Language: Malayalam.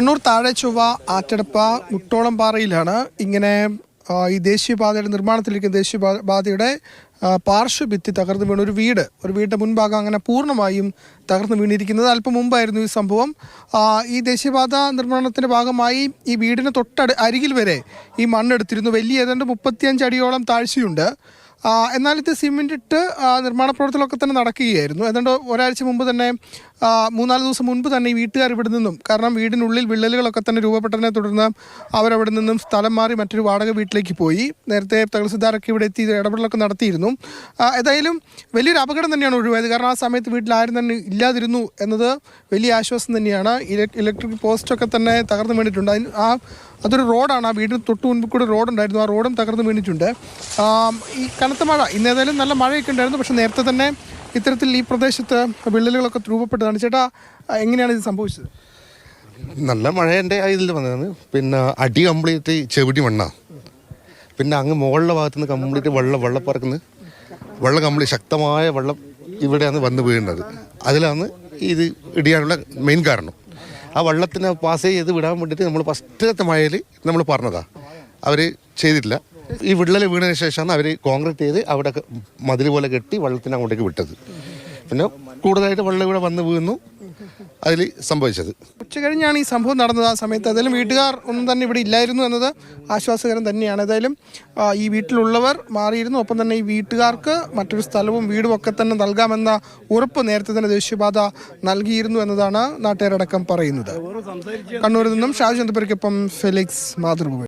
കണ്ണൂർ താഴെ ചൊവ്വ ആറ്റടപ്പ മുട്ടോളം പാറയിലാണ് ഇങ്ങനെ ഈ ദേശീയപാതയുടെ നിർമ്മാണത്തിലിരിക്കുന്ന ദേശീയപാതയുടെ പാർശ്വഭിത്തി തകർന്നു വീണ ഒരു വീടിൻ്റെ മുൻഭാഗം അങ്ങനെ പൂർണ്ണമായും തകർന്നു വീണിരിക്കുന്നത്. അല്പം മുമ്പായിരുന്നു ഈ സംഭവം. ഈ ദേശീയപാത നിർമ്മാണത്തിൻ്റെ ഭാഗമായി ഈ വീടിന് അരികിൽ വരെ ഈ മണ്ണെടുത്തിരുന്നു. വലിയ ഏതാണ്ട് 35 അടിയോളം താഴ്ചയുണ്ട്. എന്നാൽ ഇത് സിമെൻ്റ് ഇട്ട് നിർമ്മാണ പ്രവർത്തനമൊക്കെ തന്നെ നടക്കുകയായിരുന്നു. ഏതാണ്ട് ഒരാഴ്ച മുമ്പ് തന്നെ 3-4 ദിവസം മുൻപ് തന്നെ ഈ വീട്ടുകാർ ഇവിടെ നിന്നും, കാരണം വീടിനുള്ളിൽ വിള്ളലുകളൊക്കെ തന്നെ രൂപപ്പെട്ടതിനെ തുടർന്ന് അവരവിടെ നിന്നും സ്ഥലം മാറി മറ്റൊരു വാടക വീട്ടിലേക്ക് പോയി. നേരത്തെ തഹസിൽദാരൊക്കെ ഇവിടെ എത്തി ഇടപെടലൊക്കെ നടത്തിയിരുന്നു. ഏതായാലും വലിയൊരു അപകടം തന്നെയാണ് ഒഴിവായത്. കാരണം ആ സമയത്ത് വീട്ടിൽ ആരും തന്നെ ഇല്ലാതിരുന്നു എന്നത് വലിയ ആശ്വാസം തന്നെയാണ്. ഇലക്ട്രിക് പോസ്റ്റൊക്കെ തന്നെ തകർന്നു വീണിട്ടുണ്ട്. അതൊരു റോഡാണ്. ആ വീടിന് തൊട്ട് മുൻപിൽ കൂടെ റോഡുണ്ടായിരുന്നു. ആ റോഡും തകർന്നു വീണിട്ടുണ്ട്. ഈ കനത്ത മഴ, ഇന്നേതായാലും നല്ല മഴയൊക്കെ ഉണ്ടായിരുന്നു. പക്ഷേ നേരത്തെ തന്നെ ഇത്തരത്തിൽ ഈ പ്രദേശത്ത് വിള്ളലുകളൊക്കെ രൂപപ്പെട്ടതാണ്. ചേട്ടാ, എങ്ങനെയാണ് ഇത് സംഭവിച്ചത്? നല്ല മഴേൻ്റെ ഇതിൽ വന്നതാണ്. പിന്നെ അടി കംപ്ലീറ്റ് ചെവിടി മണ്ണാണ്. പിന്നെ അങ്ങ് മുകളിലെ ഭാഗത്തുനിന്ന് കംപ്ലീറ്റ് വെള്ളം കംപ്ലീറ്റ് ശക്തമായ വെള്ളം ഇവിടെയാണ് വന്ന് വീഴുന്നത്. അതിലാണ് ഇത് ഇടിയാനുള്ള മെയിൻ കാരണം. ആ വെള്ളത്തിനെ പാസ് ചെയ്ത് വിടാൻ വേണ്ടിയിട്ട് നമ്മൾ ഫസ്റ്റത്തെ മഴയിൽ നമ്മൾ പറഞ്ഞതാണ്. അവർ ചെയ്തിട്ടില്ല. ഈ വിള്ളൽ വീണതിന് ശേഷമാണ് അവർ കോൺക്രീറ്റ് ചെയ്ത് അവിടെ മതിൽ പോലെ കെട്ടി വെള്ളത്തിന് അങ്ങോട്ടേക്ക് വിട്ടത്. പിന്നെ കൂടുതലായിട്ട് വെള്ളം ഇവിടെ വന്ന് വീഴുന്നു അതിൽ സംഭവിച്ചത്. ഉച്ച കഴിഞ്ഞാണ് ഈ സംഭവം നടന്നത്. ആ സമയത്ത് ഏതായാലും വീട്ടുകാർ ഒന്നും തന്നെ ഇവിടെ ഇല്ലായിരുന്നു എന്നത് ആശ്വാസകരം തന്നെയാണ്. ഏതായാലും ഈ വീട്ടിലുള്ളവർ മാറിയിരുന്നു. ഒപ്പം തന്നെ ഈ വീട്ടുകാർക്ക് മറ്റൊരു സ്ഥലവും വീടും ഒക്കെ തന്നെ നൽകാമെന്ന ഉറപ്പ് നേരത്തെ തന്നെ ദേശീയപാത നൽകിയിരുന്നു എന്നതാണ് നാട്ടുകാരടക്കം പറയുന്നത്. കണ്ണൂരിൽ നിന്നും ഷാജു ചന്ദ്രപുരയ്ക്കൊപ്പം ഫെലിക്സ് മാതൃഭൂമി.